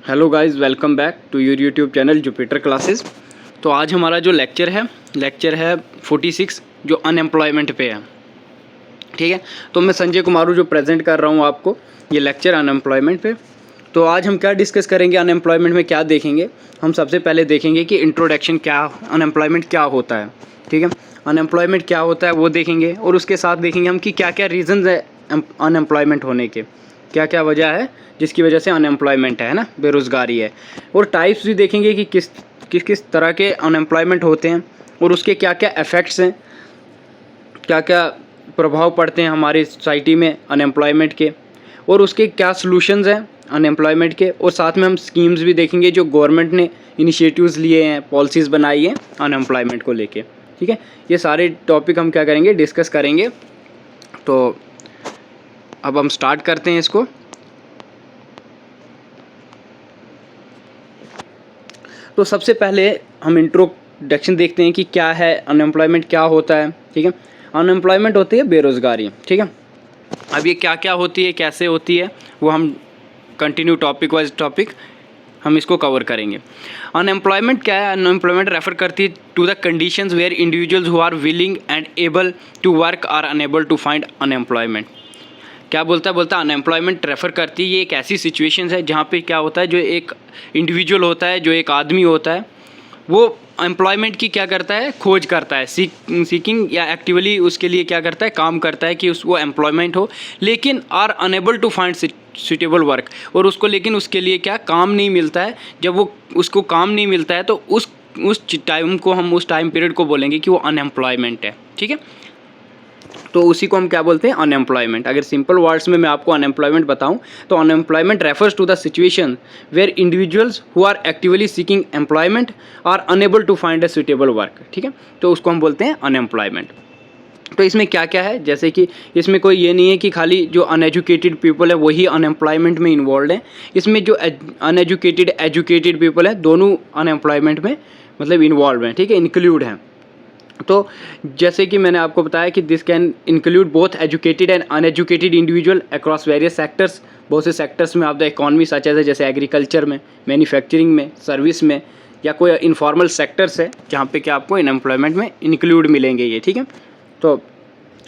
Hello guys, welcome back to your YouTube channel Jupiter classes. तो आज हमारा जो लेक्चर है 46 जो अनएम्प्लॉयमेंट पे है। ठीक है, तो मैं संजय कुमारू जो प्रेजेंट कर रहा हूँ आपको ये लेक्चर अनएम्प्लॉयमेंट पे। तो आज हम क्या डिस्कस करेंगे, अनएम्प्लॉयमेंट में क्या देखेंगे। हम सबसे पहले देखेंगे कि इंट्रोडक्शन क्या, अनएम्प्लॉयमेंट क्या होता है। ठीक है, अनएम्प्लॉयमेंट क्या होता है वो देखेंगे, और उसके साथ देखेंगे हम कि क्या क्या रीज़न्स है अनएम्प्लॉयमेंट होने के, क्या क्या वजह है जिसकी वजह से अनएम्प्लॉयमेंट है ना, बेरोज़गारी है। और टाइप्स भी देखेंगे कि किस तरह के अनएम्प्लॉयमेंट होते हैं और उसके क्या क्या इफ़ेक्ट्स हैं, क्या क्या प्रभाव पड़ते हैं हमारी सोसाइटी में अनएम्प्लॉयमेंट के, और उसके क्या सलूशंस हैं अनएम्प्लॉयमेंट के। और साथ में हम स्कीम्स भी देखेंगे जो गवर्नमेंट ने इनिशिएटिव्स लिए हैं, पॉलिसीज़ बनाई हैं अनएम्प्लॉयमेंट को लेके। ठीक है, ये सारे टॉपिक हम क्या करेंगे, डिस्कस करेंगे। तो अब हम स्टार्ट करते हैं इसको। तो सबसे पहले हम इंट्रोडक्शन देखते हैं कि क्या है अनएम्प्लॉयमेंट, क्या होता है। ठीक है, अनएम्प्लॉयमेंट होती है बेरोज़गारी। ठीक है, अब ये क्या क्या होती है, कैसे होती है, वो हम कंटिन्यू टॉपिक वाइज टॉपिक हम इसको कवर करेंगे। अनएम्प्लॉयमेंट क्या है, अनएम्प्लॉयमेंट रेफर करती है to the conditions where individuals who are willing and able to work are unable to find unemployment. क्या बोलता है अनएम्प्लॉयमेंट रेफ़र करती है ये एक ऐसी सिचुएशन है जहाँ पे क्या होता है, जो एक इंडिविजुअल होता है, जो एक आदमी होता है, वो एम्प्लॉयमेंट की क्या करता है, खोज करता है, सीकिंग या एक्टिवली उसके लिए क्या करता है, काम करता है कि वो एम्प्लॉयमेंट हो, लेकिन are unable to find suitable work, और उसको लेकिन उसके लिए क्या काम नहीं मिलता है। जब वो उसको काम नहीं मिलता है तो उस टाइम को हम, उस टाइम पीरियड को बोलेंगे कि वो अनएम्प्लॉयमेंट है। ठीक है, तो उसी को हम क्या बोलते हैं, अनएम्प्लॉयमेंट। अगर सिंपल वर्ड्स में मैं आपको अनएम्प्लॉयमेंट बताऊं तो unemployment refers to the situation where individuals who are actively seeking employment are unable to find a suitable work. ठीक है, तो उसको हम बोलते हैं अनएम्प्लॉयमेंट। तो इसमें क्या क्या है, जैसे कि इसमें कोई ये नहीं है कि खाली जो अनएजुकेटेड पीपल है वही अनएम्प्लॉयमेंट में इन्वॉल्व है। इसमें जो अनएजुकेटेड एजुकेटेड पीपल है दोनों अनएम्प्लॉयमेंट में मतलब इन्वॉल्व हैं। ठीक है, इंक्लूड हैं। तो जैसे कि मैंने आपको बताया कि this can include both educated and uneducated individual across various sectors, बहुत से सेक्टर्स में of the economy such as जैसे एग्रीकल्चर में, मैन्युफैक्चरिंग में, सर्विस में, या कोई इनफॉर्मल सेक्टर्स है जहाँ पे क्या आपको अनएम्प्लॉयमेंट में इंक्लूड मिलेंगे ये। ठीक है, तो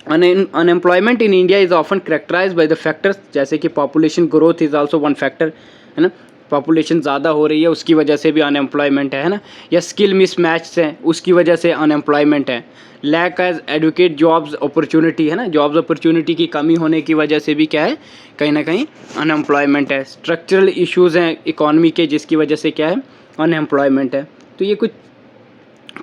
unemployment in India is often characterize by the factors, जैसे कि population growth is also one factor, है ना, पॉपुलेशन ज़्यादा हो रही है उसकी वजह से भी अनएम्प्लॉयमेंट है ना, या स्किल मिसमैच हैं उसकी वजह से अनएम्प्लॉयमेंट है। Lack as educate jobs opportunity, है ना, जॉब्स अपॉर्चुनिटी की कमी होने की वजह से भी क्या है, कहीं ना कहीं अनएम्प्लॉयमेंट है। स्ट्रक्चरल इश्यूज़ हैं इकॉनमी के जिसकी वजह से क्या है, अनएम्प्लॉयमेंट है। तो ये कुछ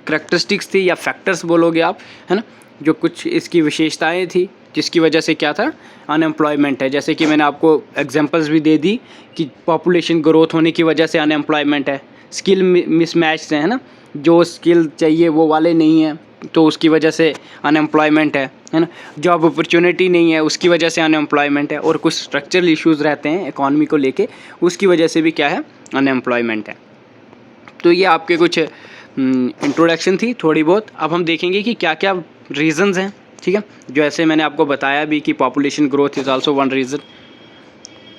करैक्टरिस्टिक्स थी या फैक्टर्स बोलोगे आप, है ना, जो कुछ इसकी विशेषताएं थी जिसकी वजह से क्या था, अनएम्प्लॉयमेंट है। जैसे कि मैंने आपको एग्जांपल्स भी दे दी कि पॉपुलेशन ग्रोथ होने की वजह से अनएम्प्लॉयमेंट है, स्किल मिसमैच से, है ना, जो स्किल चाहिए वो वाले नहीं है तो उसकी वजह से अनएम्प्लॉयमेंट है ना, जॉब अपॉर्चुनिटी नहीं है उसकी वजह से अनएम्प्लॉयमेंट है, और कुछ स्ट्रक्चरल इश्यूज़ रहते हैं इकॉनमी को लेके उसकी वजह से भी क्या है, अनएम्प्लॉयमेंट है। तो ये आपके कुछ इंट्रोडक्शन थी थोड़ी बहुत। अब हम देखेंगे कि क्या क्या रीज़न्स हैं। ठीक है, जो ऐसे मैंने आपको बताया भी कि population growth is also one reason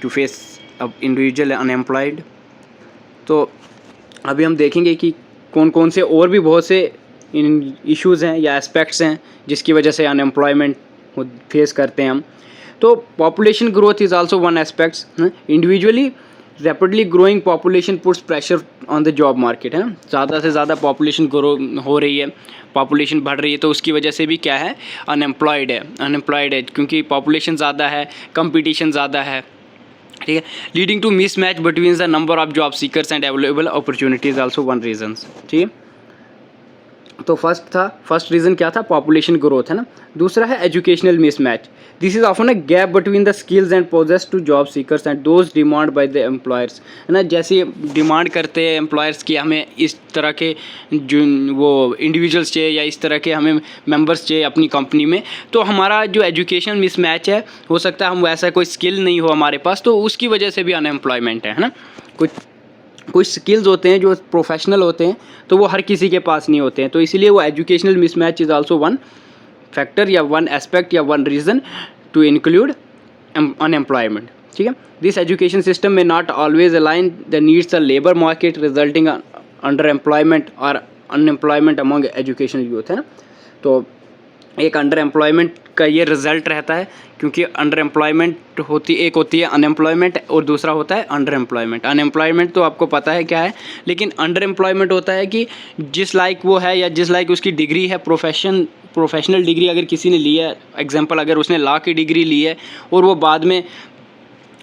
to face अब इंडिविजुअल अनएम्प्लॉयड। तो अभी हम देखेंगे कि कौन कौन से और भी बहुत से इन इश्यूज़ हैं या एस्पेक्ट्स हैं जिसकी वजह से अनएम्प्लॉयमेंट फेस करते हैं हम। तो population growth is also one aspects. Individually rapidly growing population puts pressure on the job market, है ना, ज़्यादा से ज़्यादा पॉपुलेशन ग्रो हो रही है, पॉपुलेशन बढ़ रही है, तो उसकी वजह से भी क्या है, अनएम्प्लॉयड है क्योंकि पॉपुलेशन ज़्यादा है, कंपटीशन ज़्यादा है। ठीक है, leading to mismatch between the number of job seekers and available opportunities also one reasons. ठीक है, तो फर्स्ट रीज़न क्या था, पॉपुलेशन ग्रोथ, है ना। दूसरा है educational mismatch, this is often a gap between the skills and possess to job seekers and those demand by the employers, है ना, जैसे डिमांड करते हैं एम्प्लॉयर्स की हमें इस तरह के जो वो इंडिविजुअल्स चाहिए या इस तरह के हमें मेंबर्स चाहिए अपनी कंपनी में, तो हमारा जो एजुकेशन मिसमैच है, हो सकता है हम वैसा कोई स्किल नहीं हो हमारे पास, तो उसकी वजह से भी अनएम्प्लॉयमेंट है ना। कुछ स्किल्स होते हैं जो प्रोफेशनल होते हैं तो वो हर किसी के पास नहीं होते हैं, तो इसीलिए वो educational mismatch is also one factor or one aspect or one reason to include unemployment. ठीक है। दिस एजुकेशन सिस्टम में not always align the needs the labour market resulting under employment और अनएम्प्लॉयमेंट अमंग एजुकेशन यूथ, है ना। तो एक under employment का ये रिजल्ट रहता है, क्योंकि अंडर एम्प्लॉयमेंट एक होती है अनएम्प्लॉयमेंट और दूसरा होता है अंडर एम्प्लॉयमेंट। अनएम्प्लॉयमेंट तो आपको पता है क्या है, लेकिन अंडर एम्प्लॉयमेंट होता है कि जिस लायक वो है या जिस लायक उसकी डिग्री है, प्रोफेशनल डिग्री अगर किसी ने ली है, एग्जांपल अगर उसने लॉ की डिग्री ली है और वो बाद में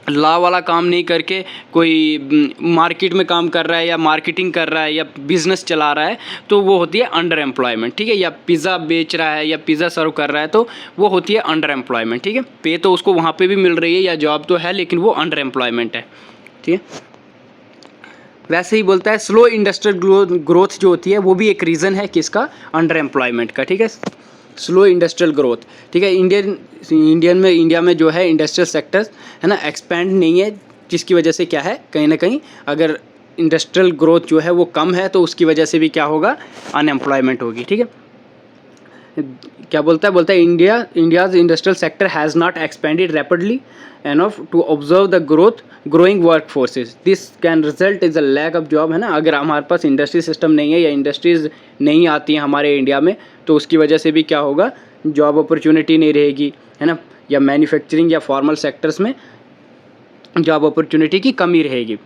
लॉ वाला काम नहीं करके कोई मार्केट में काम कर रहा है या मार्केटिंग कर रहा है या बिज़नेस चला रहा है, तो वो होती है अंडर एम्प्लॉयमेंट, ठीक है। या पिज़्ज़ा बेच रहा है या पिज़्ज़ा सर्व कर रहा है, तो वो होती है अंडर एम्प्लॉयमेंट, ठीक है। पे तो उसको वहाँ पे भी मिल रही है या जॉब तो है, लेकिन वो अंडर एम्प्लॉयमेंट है, ठीक है। वैसे ही बोलता है स्लो इंडस्ट्रियल ग्रोथ जो होती है वो भी एक रीज़न है किसका, अंडर एम्प्लॉयमेंट का, ठीक है। स्लो इंडस्ट्रियल ग्रोथ, ठीक है। इंडिया में जो है इंडस्ट्रियल सेक्टर्स है ना एक्सपेंड नहीं है, जिसकी वजह से क्या है, कहीं ना कहीं अगर इंडस्ट्रियल ग्रोथ जो है वो कम है तो उसकी वजह से भी क्या होगा, अनएम्प्लॉयमेंट होगी, ठीक है। क्या बोलता है India's industrial sector has not expanded rapidly enough to observe the growing workforces. This can result in the lack of job, है ना। अगर हमारे पास इंडस्ट्री सिस्टम नहीं है या इंडस्ट्रीज़ नहीं आती हैं हमारे इंडिया में, तो उसकी वजह से भी क्या होगा, जॉब अपॉर्चुनिटी नहीं रहेगी, है ना। या मैन्युफैक्चरिंग या फॉर्मल सेक्टर्स में जॉब अपॉर्चुनिटी की कमी रहेगी,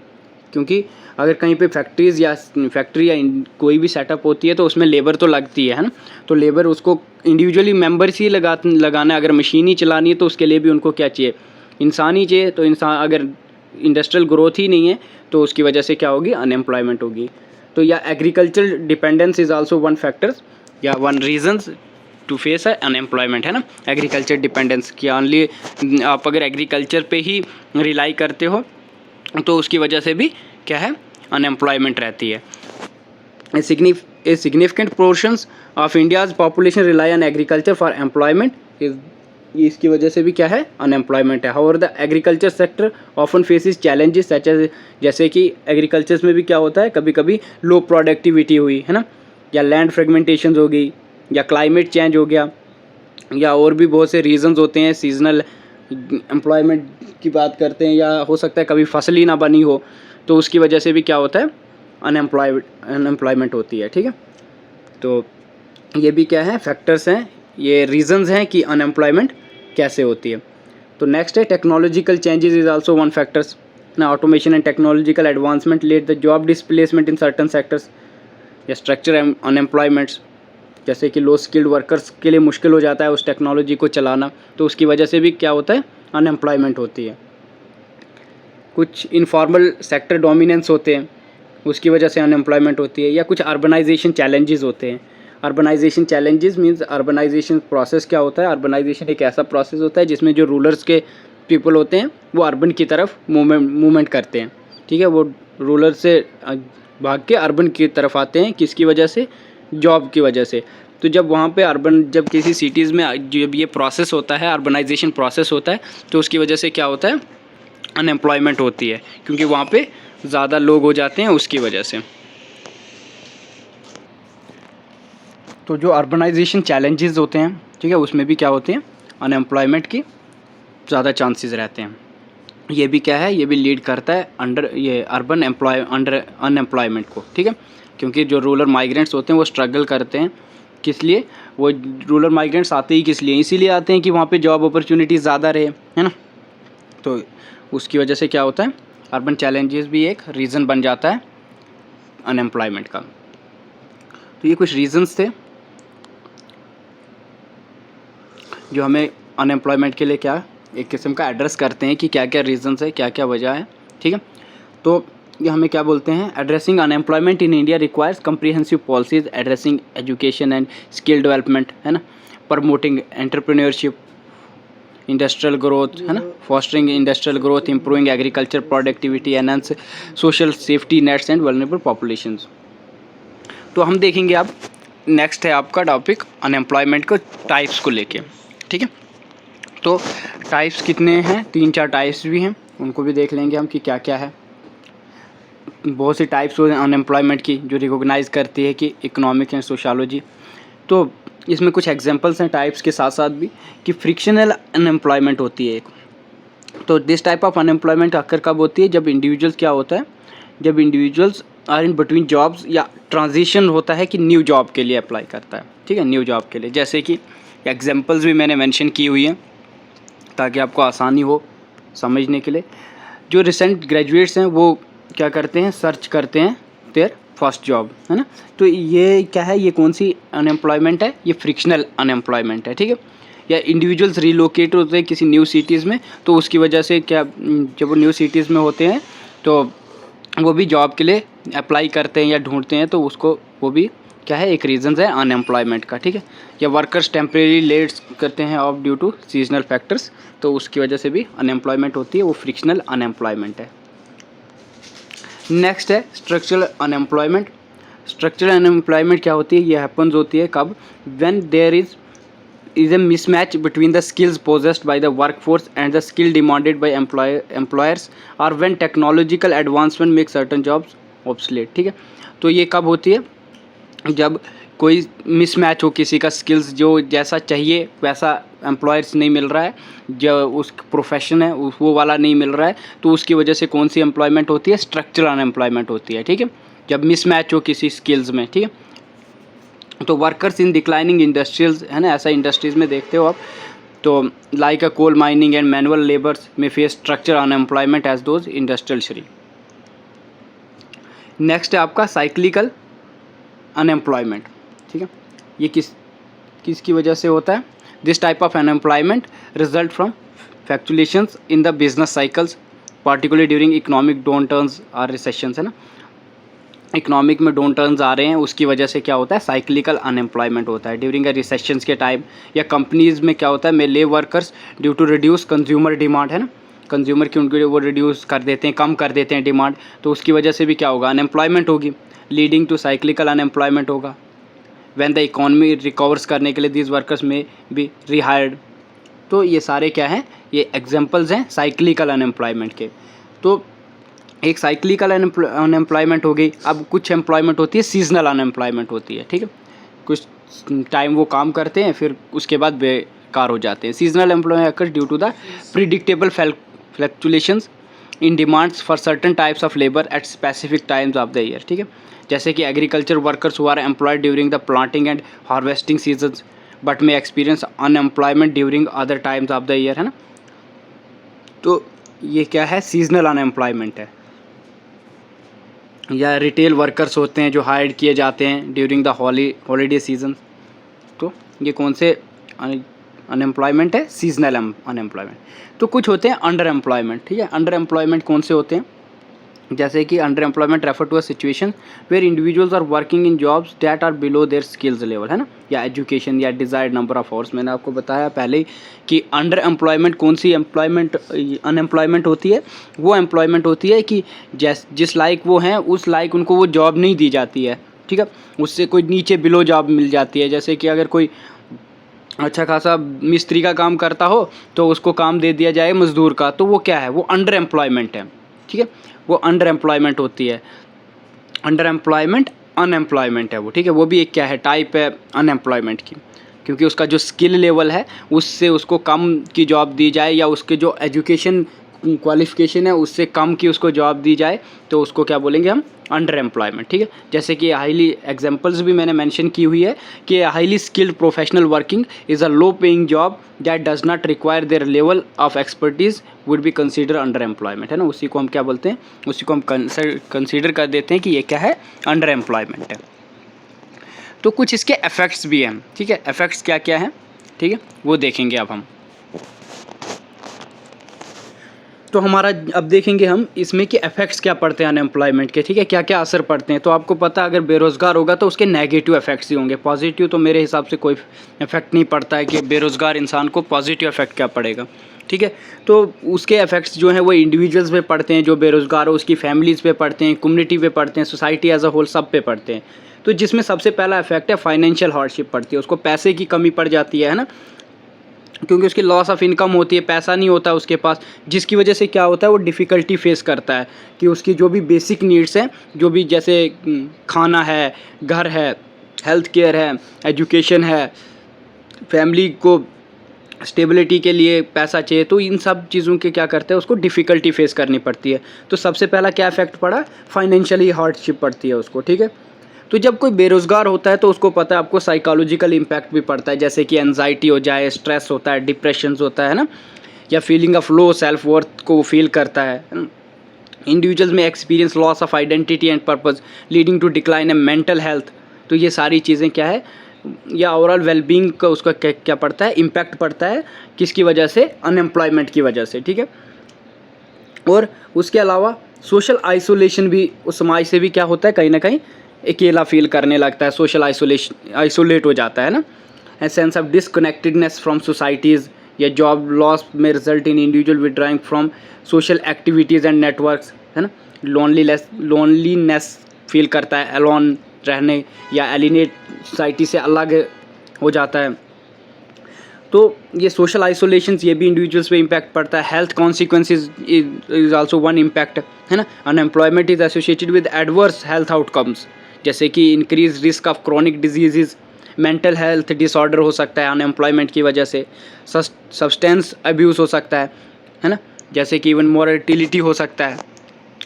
क्योंकि अगर कहीं पे फैक्ट्री या कोई भी सेटअप होती है तो उसमें लेबर तो लगती है ना। तो लेबर उसको इंडिविजुअली मेंबर्स ही लगाना है। अगर मशीन ही चलानी है तो उसके लिए भी उनको क्या चाहिए, इंसान ही चाहिए। तो इंसान अगर इंडस्ट्रियल ग्रोथ ही नहीं है तो उसकी वजह से क्या होगी, अनएम्प्लॉयमेंट होगी। तो या agriculture dependence is also one factors या one reasons to face unemployment, है ना। एग्रीकल्चर डिपेंडेंस की ओनली आप अगर एग्रीकल्चर पे ही रिलाई करते हो तो उसकी वजह से भी क्या है, अनएम्प्लॉयमेंट रहती है। A significant portions of India's population rely on agriculture for employment is, इसकी वजह से भी क्या है, अनएम्प्लॉयमेंट है। However the agriculture sector often faces challenges such as, जैसे कि एग्रीकल्चर्स में भी क्या होता है, कभी कभी लो प्रोडक्टिविटी हुई, है ना, या लैंड फ्रेगमेंटेशन हो गई, या क्लाइमेट चेंज हो गया, या और भी बहुत से रीजंस होते हैं। सीजनल एम्प्लॉयमेंट की बात करते हैं, या हो सकता है कभी फसल ही ना बनी हो, तो उसकी वजह से भी क्या होता है, अनएम्प्लॉयमेंट होती है, ठीक है। तो ये भी क्या है, फैक्टर्स हैं, ये रीजंस हैं कि अनएम्प्लॉयमेंट कैसे होती है। तो नेक्स्ट है technological changes is also one factors ना। Automation and technological advancement led the job displacement in certain sectors या स्ट्रक्चर अनएम्प्लॉयमेंट्स, जैसे कि लो स्किल्ड वर्कर्स के लिए मुश्किल हो जाता है उस टेक्नोलॉजी को चलाना, तो उसकी वजह से भी क्या होता है, अनएम्प्लॉयमेंट होती है। कुछ इनफॉर्मल सेक्टर डोमिनेंस होते हैं, उसकी वजह से अनएम्प्लॉयमेंट होती है। या कुछ अर्बनाइजेशन चैलेंजेस होते हैं। Urbanisation challenges means urbanisation process क्या होता है, अर्बनाइजेशन एक ऐसा प्रोसेस होता है जिसमें जो रूलर्स के पीपल होते हैं वो अर्बन की तरफ मूवमेंट करते हैं, ठीक है। वो रूलर से भाग के अर्बन की तरफ आते हैं, किसकी वजह से, जॉब की वजह से। तो जब वहाँ पे जब किसी सिटीज़ में जब ये प्रोसेस होता है, अर्बनाइजेशन प्रोसेस होता है, तो उसकी वजह से क्या होता है, अनएम्प्लॉयमेंट होती है, क्योंकि वहाँ पे ज़्यादा लोग हो जाते हैं उसकी वजह से। तो जो अर्बनाइजेशन चैलेंजेस होते हैं, ठीक है, उसमें भी क्या होते हैं, अनएम्प्लॉयमेंट की ज़्यादा चांसेस रहते हैं। ये भी क्या है, ये भी लीड करता है अंडर अनएम्प्लॉयमेंट को, ठीक है। क्योंकि जो रूरल माइग्रेंट्स होते हैं वो स्ट्रगल करते हैं, किस लिए, वो रूरल माइग्रेंट्स आते ही किस लिए, इसीलिए आते हैं कि वहाँ पे जॉब अपॉर्चुनिटी ज़्यादा रहे, है ना। तो उसकी वजह से क्या होता है, अर्बन चैलेंजेस भी एक रीज़न बन जाता है अनएम्प्लॉयमेंट का। तो ये कुछ रीज़न्स थे जो हमें अनएम्प्लॉयमेंट के लिए क्या एक किस्म का एड्रेस करते हैं कि क्या क्या रीज़न्स है, क्या क्या वजह है, ठीक है। तो ये हमें क्या बोलते हैं, addressing unemployment in India requires comprehensive policies addressing education and skill development, है ना, प्रमोटिंग एंटरप्रेन्योरशिप, इंडस्ट्रियल ग्रोथ, है ना, fostering industrial growth, improving agriculture productivity, enhance social safety nets and vulnerable populations. तो हम देखेंगे अब नेक्स्ट है आपका टॉपिक अनएम्प्लॉयमेंट को टाइप्स को लेके, ठीक है। तो टाइप्स कितने हैं, 3-4 टाइप्स भी हैं, उनको भी देख लेंगे हम कि क्या क्या है। बहुत सी टाइप्स हो अनएम्प्लॉयमेंट की जो रिकॉग्नाइज करती है कि इकोनॉमिक एंड सोशियोलॉजी। तो इसमें कुछ एग्जांपल्स हैं टाइप्स के साथ साथ भी कि फ्रिक्शनल अनएम्प्लॉयमेंट होती है एक। तो दिस टाइप ऑफ अनएम्प्लॉयमेंट आखिर कब होती है? जब इंडिविजुअल्स क्या होता है, जब individuals are in between jobs या ट्रांजिशन होता है कि न्यू जॉब के लिए अप्लाई करता है, ठीक है, न्यू जॉब के लिए। जैसे कि एग्जांपल्स भी मैंने मेंशन की हुई हैं ताकि आपको आसानी हो समझने के लिए। जो रिसेंट ग्रेजुएट्स हैं वो क्या करते हैं, सर्च करते हैं देयर फर्स्ट जॉब, है ना। तो ये क्या है, ये कौन सी अनएम्प्लॉयमेंट है? ये फ्रिक्शनल अनएम्प्लॉयमेंट है, ठीक है। या इंडिविजुअल्स रिलोकेट होते हैं किसी न्यू सिटीज़ में, तो उसकी वजह से क्या, जब वो न्यू सिटीज़ में होते हैं तो वो भी जॉब के लिए अप्लाई करते हैं या ढूंढते हैं, तो उसको वो भी क्या है, एक रीज़न है अनएम्प्लॉयमेंट का, ठीक है। या वर्कर्स टेम्परेरी लेट करते हैं off due to seasonal factors, तो उसकी वजह से भी अनएम्प्लॉयमेंट होती है, वो फ्रिक्शनल अनएम्प्लॉयमेंट है। नेक्स्ट है स्ट्रक्चरल अनएम्प्लॉयमेंट। स्ट्रक्चरल अनएम्प्लॉयमेंट क्या होती है? ये हैपन्स होती है कब? When there is a mismatch between the skills possessed by the workforce and the skill demanded by employers, or when technological advancement make certain jobs obsolete, ठीक है। तो ये कब होती है? जब कोई मिसमैच हो किसी का स्किल्स, जो जैसा चाहिए वैसा एम्प्लॉयर्स नहीं मिल रहा है, जो उस प्रोफेशन है वो वाला नहीं मिल रहा है, तो उसकी वजह से कौन सी एम्प्लॉयमेंट होती है? स्ट्रक्चरल अनएम्प्लॉयमेंट होती है, ठीक है, जब मिसमैच हो किसी स्किल्स में, ठीक है। तो वर्कर्स इन डिक्लाइनिंग इंडस्ट्रियल्स, है ना, ऐसा इंडस्ट्रीज़ में देखते हो आप, तो like a coal mining and manual labours में face structure unemployment as those industrial श्री। नेक्स्ट है आपका साइक्लिकल अनएम्प्लॉयमेंट, ठीक है। ये किसकी वजह से होता है? This type of unemployment result from fluctuations in the business cycles, particularly during economic down turns और रिसेशंस, है ना। इकोनॉमिक में डाउन टर्न्स आ रहे हैं, उसकी वजह से क्या होता है? साइक्लिकल अनएम्प्लॉयमेंट होता है ड्यूरिंग अ रिसेशंस के टाइम। या कंपनीज़ में क्या होता है? May lay workers due to reduce consumer demand, है ना, कंज्यूमर की उनके वो रिड्यूस कर देते हैं, कम कर देते हैं डिमांड, तो उसकी वजह से भी क्या होगा? अनएम्प्लॉयमेंट होगी, लीडिंग टू साइक्लिकल अनएम्प्लॉयमेंट होगा। व्हेन द इकोनॉमी रिकवर्स करने के लिए दीज वर्कर्स में बी रिहायर्ड। तो ये सारे क्या हैं? ये एग्जाम्पल्स हैं साइक्लिकल अनएम्प्लॉयमेंट के। तो एक साइक्लिकल अनएम्प्लॉयमेंट हो गई। अब कुछ एम्प्लॉयमेंट होती है सीजनल अनएम्प्लॉयमेंट होती है, ठीक है, कुछ टाइम वो काम करते हैं फिर उसके बाद बेकार हो जाते हैं। Seasonal employment occurs due to the predictable fluctuations in demands for certain types of labour at specific times of the year, ठीक है। जैसे कि agriculture workers who are employed during the planting and harvesting seasons but may experience unemployment during other times of the year, है ना। तो ये क्या है? सीजनल अनएम्प्लॉयमेंट है। या रिटेल वर्कर्स होते हैं जो हायर्ड किए जाते हैं ड्यूरिंग द हॉलीडे सीजन, तो ये कौन से अनएम्प्लॉयमेंट है? Seasonal unemployment. तो कुछ होते हैं अंडर एम्प्लॉयमेंट, ठीक है। अंडर एम्प्लॉयमेंट कौन से होते हैं? जैसे कि under employment refer to a situation where individuals are working in jobs that are below their skills level, है ना, या एजुकेशन या डिजायर्ड नंबर ऑफ आवर्स। मैंने आपको बताया पहले ही कि अंडर एम्प्लॉयमेंट कौन सी एम्प्लॉयमेंट अनएम्प्लॉयमेंट होती है? वो एम्प्लॉयमेंट होती है कि जिस लायक वो हैं उस लायक उनको वो जॉब नहीं दी जाती है, ठीक है, उससे कोई नीचे बिलो जॉब मिल जाती है। जैसे कि अगर कोई अच्छा खासा मिस्त्री का काम करता हो तो उसको काम दे दिया जाए मज़दूर का, तो वो क्या है? वो अंडर एम्प्लॉयमेंट है, ठीक है, वो अंडर एम्प्लॉयमेंट होती है। अंडर एम्प्लॉयमेंट अनएम्प्लॉयमेंट है वो, ठीक है, वो भी एक क्या है? टाइप है अनएम्प्लॉयमेंट की, क्योंकि उसका जो स्किल लेवल है उससे उसको कम की जॉब दी जाए, या उसके जो एजुकेशन क्वालिफिकेशन है उससे कम की उसको जॉब दी जाए, तो उसको क्या बोलेंगे हम? अंडर एम्प्लॉयमेंट, ठीक है। जैसे कि हाईली एग्जांपल्स भी मैंने मेंशन की हुई है कि highly skilled professional working is a low paying job that does not require their level of expertise would be consider under employment, है ना। उसी को हम क्या बोलते हैं? उसी को हम कंसीडर कर देते हैं कि ये क्या है? अंडर एम्प्लॉयमेंट है। तो कुछ इसके इफेक्ट्स भी हैं, ठीक है। इफेक्ट्स क्या क्या हैं, ठीक है, वो देखेंगे अब हम। तो हमारा अब देखेंगे हम इसमें कि इफेक्ट्स क्या पड़ते हैं अनएम्प्लॉयमेंट के, ठीक है, क्या क्या असर पड़ते हैं। तो आपको पता है अगर बेरोज़गार होगा तो उसके नेगेटिव इफेक्ट्स ही होंगे, पॉजिटिव तो मेरे हिसाब से कोई इफेक्ट नहीं पड़ता है कि बेरोज़गार इंसान को पॉजिटिव इफेक्ट क्या पड़ेगा, ठीक है। तो उसके इफेक्ट्स जो हैं वो इंडिविजुअल्स पे पड़ते हैं, जो बेरोज़गार हो उसकी फैमिलीज़ पे पड़ते हैं, कम्युनिटी पे पड़ते हैं, सोसाइटी एज अ होल सब पे पड़ते हैं। तो जिसमें सबसे पहला इफेक्ट है फाइनेंशियल हार्डशिप पड़ती है, उसको पैसे की कमी पड़ जाती है ना, क्योंकि उसकी लॉस ऑफ इनकम होती है, पैसा नहीं होता उसके पास, जिसकी वजह से क्या होता है? वो डिफ़िकल्टी फेस करता है कि उसकी जो भी बेसिक नीड्स हैं, जो भी जैसे खाना है, घर है, हेल्थ केयर है, एजुकेशन है, फैमिली को स्टेबिलिटी के लिए पैसा चाहिए, तो इन सब चीज़ों के क्या करते हैं, उसको डिफ़िकल्टी फेस करनी पड़ती है। तो सबसे पहला क्या इफेक्ट पड़ा, फाइनेंशियली हार्डशिप पड़ती है उसको, ठीक है। तो जब कोई बेरोज़गार होता है तो उसको पता है आपको साइकोलॉजिकल इम्पैक्ट भी पड़ता है, जैसे कि एंजाइटी हो जाए, स्ट्रेस होता है, डिप्रेशन होता है ना, या feeling of low self worth को फील करता है ना। Individuals may experience loss of identity and purpose leading to decline a mental health. तो ये सारी चीज़ें क्या है, या ओवरऑल वेलबींग का उसका क्या पड़ता है, इम्पैक्ट पड़ता है, किसकी वजह से, अनएम्प्लॉयमेंट की वजह से, ठीक है। और उसके अलावा सोशल आइसोलेशन भी, उस समाज से भी क्या होता है, कहीं ना कहीं अकेला फील करने लगता है, सोशल आइसोलेट हो जाता है ना। A sense of disconnectedness from societies या जॉब लॉस में result in individual withdrawing from social activities and networks, है ना। लोनलीनेस फील करता है, अलोन रहने या एलिनेट सोसाइटी से अलग हो जाता है। तो ये सोशल आइसोलेशंस, ये भी इंडिविजुअल्स पे इम्पैक्ट पड़ता है। Health consequences is also one impact, है ना। Unemployment is associated with adverse health outcomes, जैसे कि increase risk of chronic disease, mental health disorder हो सकता है अनएम्प्लॉयमेंट की वजह से, सब्सटेंस अब्यूज़ हो सकता है ना, जैसे कि इवन मोर्टिलिटी हो सकता है,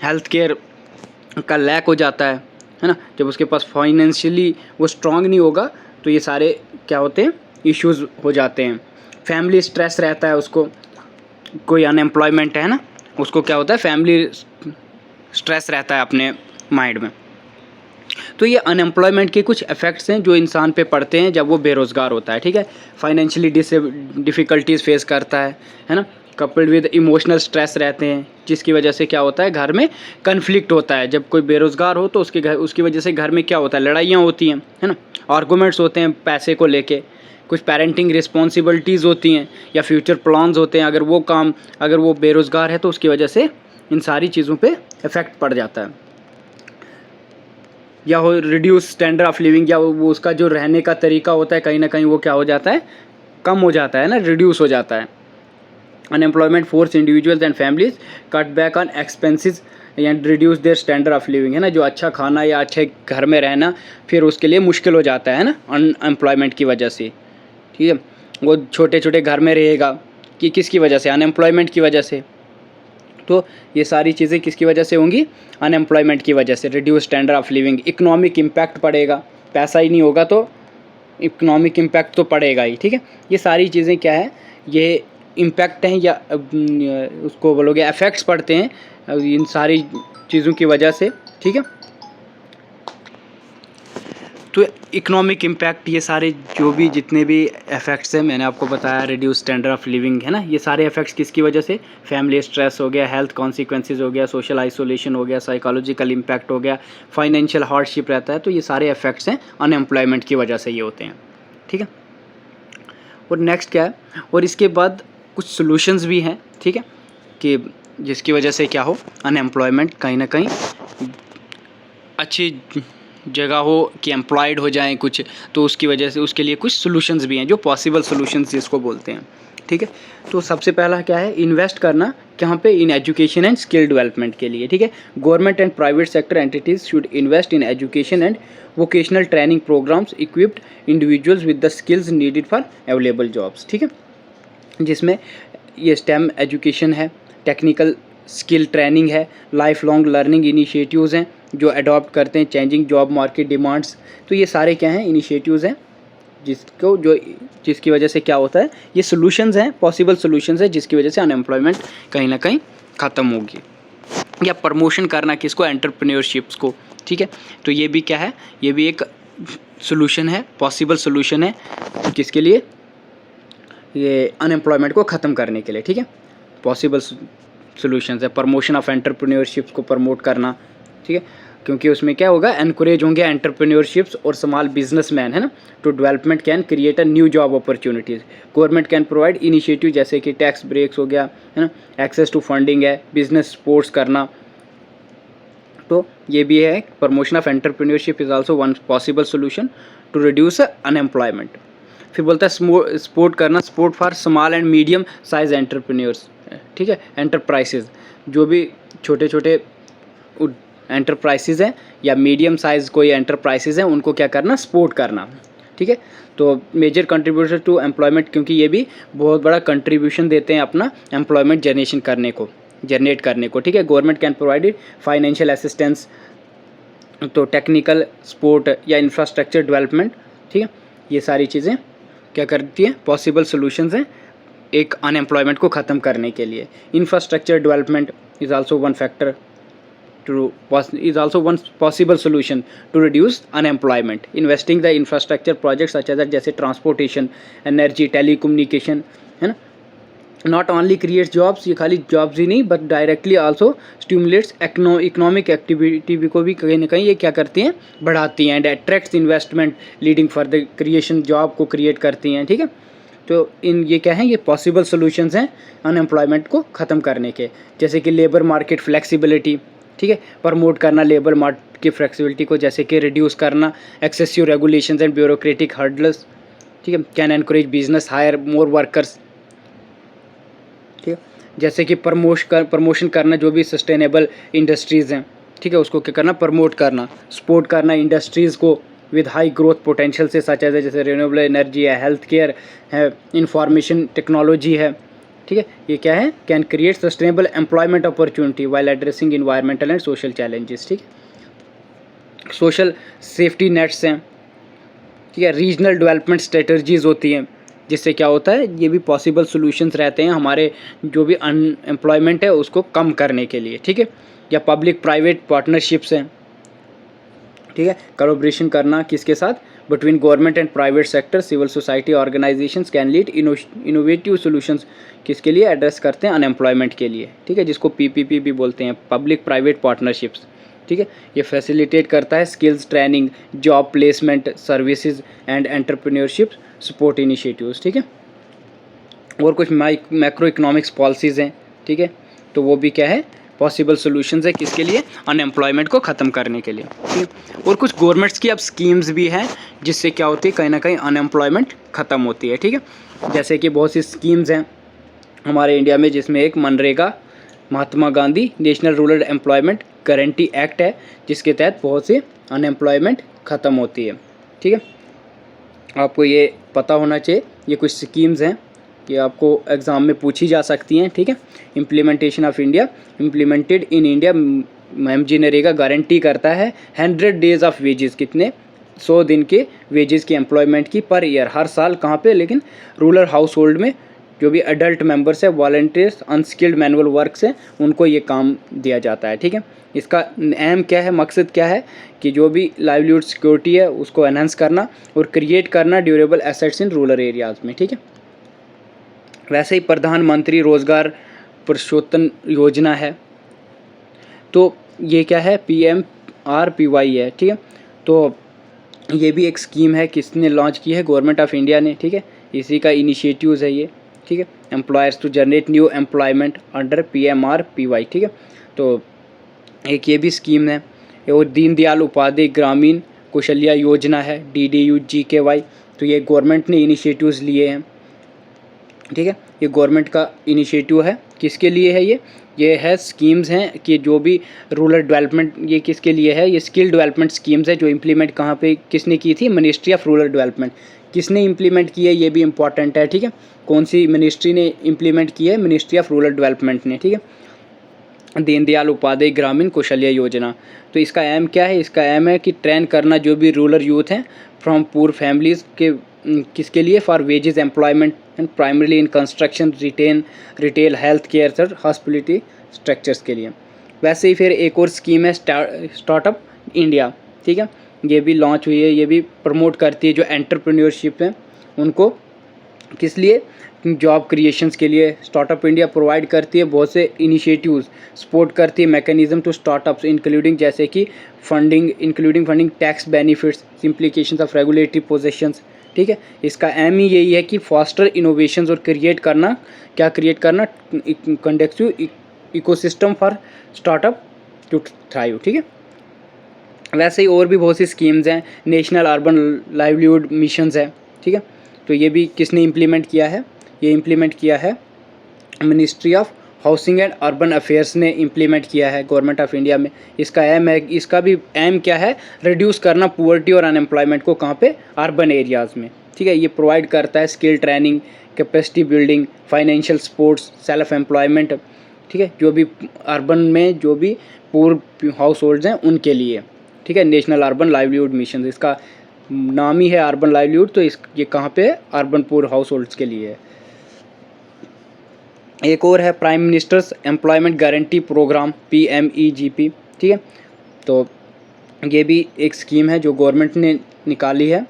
हेल्थ केयर का लैक हो जाता है ना। जब उसके पास फाइनेंशियली वो स्ट्रांग नहीं होगा तो ये सारे क्या होते हैं, इश्यूज़ हो जाते हैं। फैमिली स्ट्रेस रहता है उसको, कोई अनएम्प्लॉयमेंट है ना, उसको क्या होता है, फैमिली स्ट्रेस रहता है अपने माइंड में। तो ये अनएम्प्लॉयमेंट के कुछ इफ़ेक्ट्स हैं जो इंसान पे पड़ते हैं जब वो बेरोज़गार होता है, ठीक है। फाइनेंशियली डिफ़िकल्टीज़ फेस करता है ना। कपल्ड विद इमोशनल स्ट्रेस रहते हैं, जिसकी वजह से क्या होता है, घर में कन्फ्लिक्ट होता है। जब कोई बेरोज़गार हो तो उसकी वजह से घर में क्या होता है, लड़ाइयाँ होती हैं, है ना, आर्गूमेंट्स होते हैं पैसे को लेके, कुछ पेरेंटिंग रिस्पॉन्सिबिलिटीज़ होती हैं या फ्यूचर प्लान्स होते हैं। अगर वो बेरोज़गार है तो उसकी वजह से इन सारी चीज़ों पे इफ़ेक्ट पड़ जाता है। या हो रिड्यूस स्टैंडर्ड ऑफ लिविंग, या वो उसका जो रहने का तरीका होता है कहीं ना कहीं वो क्या हो जाता है, कम हो जाता है ना, रिड्यूस हो जाता है। Unemployment force individuals and families cut back on expenses and reduce their standard of living, है ना। जो अच्छा खाना या अच्छे घर में रहना फिर उसके लिए मुश्किल हो जाता है ना, अनएम्प्लॉयमेंट की वजह से, ठीक है। वो छोटे छोटे घर में रहेगा कि किसकी वजह से, अनएम्प्लॉयमेंट की वजह से। तो ये सारी चीज़ें किसकी वजह से होंगी, अनएम्प्लॉयमेंट की वजह से। Reduce standard of living, economic impact पड़ेगा, पैसा ही नहीं होगा तो इकोनॉमिक इम्पैक्ट तो पड़ेगा ही, ठीक है। ये सारी चीज़ें क्या है, ये इम्पैक्ट हैं या उसको बोलोगे इफ़ेक्ट्स पड़ते हैं इन सारी चीज़ों की वजह से, ठीक है। तो इकोनॉमिक इम्पैक्ट, ये सारे जो भी जितने भी इफ़ेक्ट्स हैं मैंने आपको बताया, रिड्यूस स्टैंडर्ड ऑफ लिविंग, है ना, ये सारे इफ़ेक्ट्स किसकी वजह से, फैमिली स्ट्रेस हो गया, हेल्थ कॉन्सिक्वेंसेज हो गया, सोशल आइसोलेशन हो गया, साइकोलॉजिकल इम्पैक्ट हो गया, फाइनेंशियल हार्डशिप रहता है। तो ये सारे इफ़ेक्ट्स हैं अनएम्प्लॉयमेंट की वजह से ये होते हैं, ठीक है। और नेक्स्ट क्या है, और इसके बाद कुछ सॉल्यूशंस भी हैं, ठीक है, कि जिसकी वजह से क्या हो, अनएम्प्लॉयमेंट कहीं ना कहीं अच्छी जगह हो कि एम्प्लॉयड हो जाएं कुछ, तो उसकी वजह से उसके लिए कुछ सॉल्यूशंस भी हैं जो पॉसिबल सॉल्यूशंस जिसको बोलते हैं, ठीक है। तो सबसे पहला क्या है, इन्वेस्ट करना कहाँ पे, in education and skill development के लिए, ठीक है। Government and private sector entities should invest in education and vocational training programmes equipped individuals with the skills needed for available jobs, ठीक है। जिसमें ये स्टेम एजुकेशन है, टेक्निकल स्किल ट्रेनिंग है, लाइफ लॉन्ग लर्निंग इनिशिएटिव्स हैं जो adopt करते हैं चेंजिंग जॉब मार्केट डिमांड्स। तो ये सारे क्या हैं, इनिशिएटिव्स हैं जिसकी वजह से क्या होता है, ये सॉल्यूशंस हैं, पॉसिबल सॉल्यूशंस हैं जिसकी वजह से अनएम्प्लॉयमेंट कहीं ना कहीं ख़त्म होगी। या प्रमोशन करना किसको, एंटरप्रेन्योरशिप्स को, ठीक है। तो ये भी क्या है, ये भी एक सॉल्यूशन है, पॉसिबल सॉल्यूशन है किसके लिए, ये अनएम्प्लॉयमेंट को ख़त्म करने के लिए, ठीक है। पॉसिबल सॉल्यूशंस है, प्रमोशन ऑफ एंटरप्रेन्योरशिप्स को प्रमोट करना, ठीक है, क्योंकि उसमें क्या होगा, एनकरेज होंगे एंटरप्रेन्योरशिप्स और स्मॉल बिजनेसमैन, है ना, to development can create a new job opportunities. Government can provide initiative जैसे कि टैक्स ब्रेक्स हो गया, है ना, एक्सेस टू फंडिंग है, बिजनेस सपोर्ट्स करना। तो ये भी है, promotion of entrepreneurship is also one possible solution to reduce unemployment. फिर बोलता है सपोर्ट करना, support for small and medium size entrepreneurs, ठीक है, एंटरप्राइजेज, जो भी छोटे छोटे एंटरप्राइजेज हैं या मीडियम साइज़ कोई एंटरप्राइजेज हैं उनको क्या करना, सपोर्ट करना, ठीक है। तो मेजर कंट्रीब्यूटर टू एम्प्लॉयमेंट, क्योंकि ये भी बहुत बड़ा कंट्रीब्यूशन देते हैं अपना एम्प्लॉयमेंट जनरेट करने को, ठीक है। Government can provide financial assistance, तो टेक्निकल सपोर्ट या इंफ्रास्ट्रक्चर डेवलपमेंट, ठीक है। ये सारी चीज़ें क्या करती है, पॉसिबल सॉल्यूशंस हैं एक अनएम्प्लॉयमेंट को ख़त्म करने के लिए। Infrastructure development is also one factor is also one possible solution to reduce unemployment. Investing the infrastructure projects such as जैसे transportation, energy, telecommunication, है ना, not only creates jobs, ये खाली jobs ही नहीं but directly also stimulates economic activity को भी कहीं ना कहीं ये क्या करती हैं, बढ़ाती हैं, and attracts investment leading further creation, job को create करती हैं, ठीक है। तो ये क्या है, ये पॉसिबल सॉल्यूशंस हैं अनएम्प्लॉयमेंट को ख़त्म करने के, जैसे कि लेबर मार्केट फ्लेक्सिबिलिटी, ठीक है, प्रमोट करना लेबर मार्केट की फ्लेक्सिबिलिटी को, जैसे कि रिड्यूस करना excessive regulations and bureaucratic hurdles, ठीक है। Can encourage business hire more workers, ठीक है, जैसे कि प्रमोशन करना जो भी सस्टेनेबल इंडस्ट्रीज़ हैं, ठीक है, उसको क्या करना, प्रमोट करना, सपोर्ट करना इंडस्ट्रीज़ को विद हाई ग्रोथ पोटेंशियल से, सच एज जैसे रिन्यूएबल एनर्जी है, हेल्थ केयर है, इंफॉर्मेशन टेक्नोलॉजी है, ठीक है। ये क्या है, can create sustainable employment opportunity while addressing environmental and social challenges, ठीक है। सोशल सेफ्टी नेट्स हैं, ठीक है। रीजनल डेवलपमेंट स्ट्रेटजीज होती हैं, जिससे क्या होता है, ये भी पॉसिबल सॉल्यूशंस रहते हैं हमारे जो भी अनएम्प्लॉयमेंट है उसको कम करने के लिए, ठीक है। या पब्लिक प्राइवेट पार्टनरशिप्स हैं, ठीक है, कोलैबोरेशन करना किसके साथ, between government and private sector, civil society organisations can lead innovative solutions, किसके लिए, एड्रेस करते हैं अनएम्प्लॉयमेंट के लिए, ठीक है, जिसको पीपीपी भी बोलते हैं, पब्लिक प्राइवेट पार्टनरशिप्स, ठीक है। ये फैसिलिटेट करता है skills training, job placement, services and entrepreneurship support initiatives, ठीक है। और कुछ मैक्रो इकोनॉमिक्स पॉलिसीज़ हैं, ठीक है, तो वो भी क्या है, पॉसिबल सॉल्यूशंस है किसके लिए, अनएम्प्लॉयमेंट को ख़त्म करने के लिए, ठीक है। और कुछ गवर्नमेंट्स की अब स्कीम्स भी हैं जिससे क्या होती है, कहीं ना कहीं अनएम्प्लॉयमेंट ख़त्म होती है, ठीक है। जैसे कि बहुत सी स्कीम्स हैं हमारे इंडिया में, जिसमें एक MNREGA, Mahatma Gandhi National Rural Employment Guarantee Act है, जिसके तहत बहुत सी अनएम्प्लॉयमेंट ख़त्म होती है, ठीक है। आपको ये पता होना चाहिए, ये कुछ स्कीम्स हैं कि आपको एग्ज़ाम में पूछी जा सकती हैं, ठीक है। Implementation of India, implemented in India, MG NREGA guarantee करता है 100 डेज़ ऑफ वेजेस, कितने, 100 दिन के वेजेस की एम्प्लॉयमेंट की पर ईयर, हर साल, कहाँ पे, लेकिन रूरल हाउस होल्ड में जो भी अडल्ट मेंबर्स है, वॉलंटियर्स, अनस्किल्ड मैनुअल वर्क्स हैं, उनको ये काम दिया जाता है, ठीक है। इसका एम क्या है, मकसद क्या है, कि जो भी लाइवलीहुड सिक्योरिटी है उसको एनहांस करना और क्रिएट करना durable assets in rural areas में, ठीक है। वैसे ही प्रधानमंत्री रोज़गार पुरुषोत्तम योजना है, तो ये क्या है, PMRPY है, ठीक है। तो ये भी एक स्कीम है, किसने लॉन्च की है, गवर्नमेंट ऑफ इंडिया ने, ठीक है, इसी का इनिशिएटिव्स है ये, ठीक है। Employers to generate new employment under PMRPY, ठीक है। तो एक ये भी स्कीम है। और दीनदयाल उपाध्याय ग्रामीण कौशल्या योजना है, DDU-GKY, तो ये गवर्नमेंट ने इनिशिएटिव्स लिए हैं, ठीक है। ये गवर्नमेंट का इनिशिएटिव है, किसके लिए है ये है स्कीम्स हैं कि जो भी रूरल डेवलपमेंट, ये किसके लिए है, ये स्किल डेवलपमेंट स्कीम्स है, जो इम्प्लीमेंट कहाँ पे किसने की थी, मिनिस्ट्री ऑफ रूरल डेवलपमेंट, किसने इम्प्लीमेंट की है ये भी इंपॉर्टेंट है, ठीक है। कौन सी मिनिस्ट्री ने इम्प्लीमेंट की है, मिनिस्ट्री ऑफ रूरल डेवलपमेंट ने, ठीक है। दीनदयाल उपाध्याय ग्रामीण कौशल्या योजना, तो इसका एम क्या है, इसका एम है कि ट्रेन करना जो भी रूरल यूथ हैं फ्रॉम पुअर फैमिलीज़ के, किसके लिए, for wages employment and primarily in construction, retail, health care और हॉस्पिटलिटी स्ट्रक्चर्स के लिए। वैसे ही फिर एक और स्कीम है स्टार्टअप इंडिया, ठीक है, ये भी लॉन्च हुई है, ये भी प्रमोट करती है जो एंटरप्रेन्योरशिप है उनको, किस लिए, जॉब क्रिएशंस के लिए। स्टार्टअप इंडिया प्रोवाइड करती है बहुत से इनिशिएटिव्स, सपोर्ट करती है मैकेनिज्म टू स्टार्टअप्स इंक्लूडिंग, जैसे कि funding, tax benefits, implications of regulatory positions, ठीक है। इसका एम ही यही है कि फॉस्टर इनोवेशंस और क्रिएट करना, क्या क्रिएट करना, conducive ecosystem for startup to thrive, ठीक है। वैसे ही और भी बहुत सी स्कीम्स हैं, नेशनल अर्बन लाइवलीहुड मिशंस है, ठीक है। तो ये भी किसने इम्प्लीमेंट किया है, ये इम्प्लीमेंट किया है ministry of housing and urban affairs ने इम्प्लीमेंट किया है गवर्नमेंट ऑफ इंडिया में। इसका एम है, इसका भी एम क्या है, रिड्यूस करना पुअर्टी और अनएम्प्लॉयमेंट को, कहाँ पे, अर्बन एरियाज़ में। ठीक है, ये प्रोवाइड करता है skill training, capacity building, financial supports, self employment. ठीक है, जो भी अर्बन में जो भी पूर हाउस होल्ड्स हैं उनके लिए। ठीक है, नेशनल अर्बन लाइवलीहुड मिशन, इसका नाम ही है अर्बन लाइवलीहुड, तो ये कहाँ पे, अर्बन पूर हाउस होल्ड्स के लिए है। एक और है prime minister's employment guarantee programme, PMEGP। ठीक है, तो ये भी एक स्कीम है जो गवर्नमेंट ने निकाली है।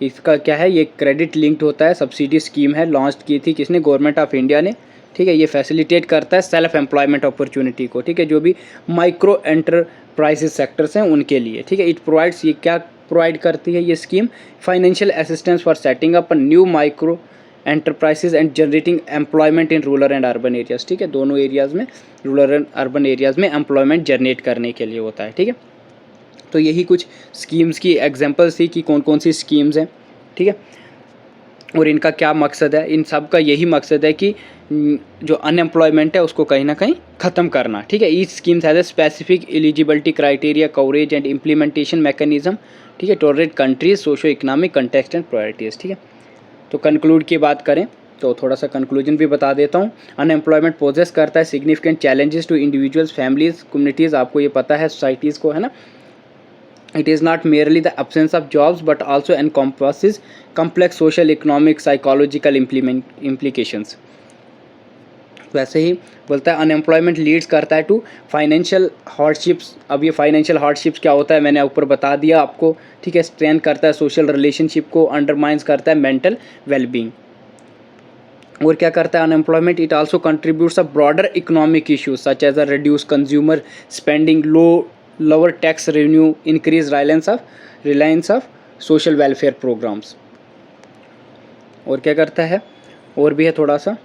इसका क्या है, ये क्रेडिट लिंक्ड होता है, सब्सिडी स्कीम है, लॉन्च की थी किसने, गवर्नमेंट ऑफ इंडिया ने। ठीक है, ये फैसिलिटेट करता है सेल्फ एम्प्लॉयमेंट अपॉर्चुनिटी को। ठीक है, जो भी माइक्रो एंटरप्राइजेस सेक्टर्स हैं उनके लिए। ठीक है, इट प्रोवाइड्स, ये क्या प्रोवाइड करती है ये scheme, financial assistance for setting up a new micro enterprises and generating employment in rural and urban areas. ठीक है, दोनों एरियाज़ में, रूरल एंड अर्बन एरियाज़ में एम्प्लॉयमेंट जनरेट करने के लिए होता है। ठीक है, तो यही कुछ स्कीम्स की एग्जांपल्स थी कि कौन कौन सी स्कीम्स हैं। ठीक है, और इनका क्या मकसद है, इन सब का यही मकसद है कि जो अनएम्प्लॉयमेंट है उसको कहीं ना कहीं ख़त्म करना। ठीक है, each schemes has a specific eligibility criteria, coverage and implementation mechanism. ठीक है, tolerate countries, socio economic context and priorities. ठीक है, तो कंक्लूड की बात करें तो थोड़ा सा कंक्लूजन भी बता देता हूँ। अनएम्प्लॉयमेंट पोजेस करता है significant challenges to individuals, families, communities, आपको ये पता है, सोसाइटीज़ को, है ना। It is not merely the absence of jobs but also encompasses complex social, economic, psychological implications। वैसे ही बोलता है अनएम्प्लॉयमेंट लीड्स करता है टू फाइनेंशियल हार्डशिप्स। अब ये फाइनेंशियल हार्डशिप्स क्या होता है मैंने ऊपर बता दिया आपको। ठीक है, स्ट्रेन करता है सोशल रिलेशनशिप को, अंडरमाइंस करता है मेंटल वेलबींग। और क्या करता है unemployment, it also contributes a broader economic issues such as a reduce consumer spending, lower tax revenue, increase reliance of social welfare programmes. और क्या करता है, और भी है थोड़ा सा,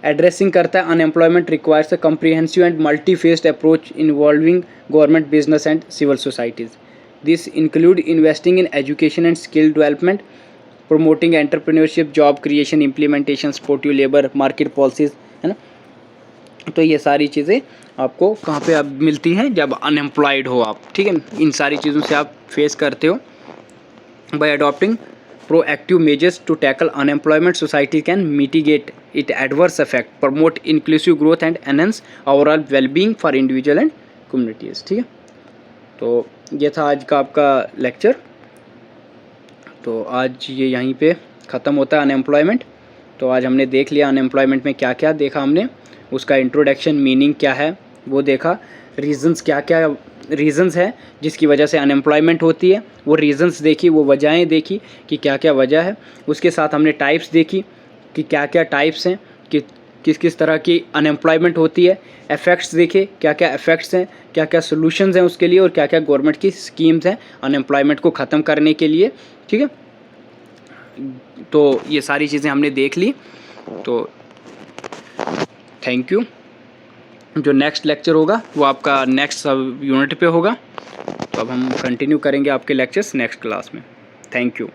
एड्रेसिंग करता है unemployment requires a comprehensive and multi faced approach involving government, business and civil societies. This include investing in education and skill development, promoting entrepreneurship, job creation, implementation, supportive labour market policies, है ना। तो ये सारी चीज़ें आपको कहाँ पे अब मिलती हैं, जब अनएम्प्लॉयड हो आप। ठीक है, इन सारी चीज़ों से आप फेस करते हो। By adopting proactive measures to tackle unemployment, society can mitigate it adverse effect, promote inclusive growth and enhance overall wellbeing for individual and communities. ठीक है, तो ये था आज का आपका लेक्चर। तो आज ये यहीं पे ख़त्म होता है अनएम्प्लॉयमेंट। तो आज हमने देख लिया अनएम्प्लॉयमेंट में क्या क्या देखा हमने, उसका इंट्रोडक्शन, मीनिंग क्या है वो देखा, रीज़न्स क्या क्या रीज़न्स है जिसकी वजह से अनएम्प्लॉयमेंट होती है, वो रीज़न्स देखी, वो वजहें देखी कि क्या क्या वजह है। उसके साथ हमने टाइप्स देखी कि क्या क्या टाइप्स हैं, कि किस किस तरह की अनएम्प्लॉयमेंट होती है। इफ़ेक्ट्स देखे, क्या क्या इफ़ेक्ट्स हैं, क्या क्या सोल्यूशंस हैं उसके लिए, और क्या क्या गवर्नमेंट की स्कीम्स हैं अनएम्प्लॉयमेंट को ख़त्म करने के लिए। ठीक है, तो ये सारी चीज़ें हमने देख ली। तो थैंक यू। जो नेक्स्ट लेक्चर होगा वो आपका नेक्स्ट सब यूनिट पे होगा। तो अब हम कंटिन्यू करेंगे आपके लेक्चर्स नेक्स्ट क्लास में। Thank you.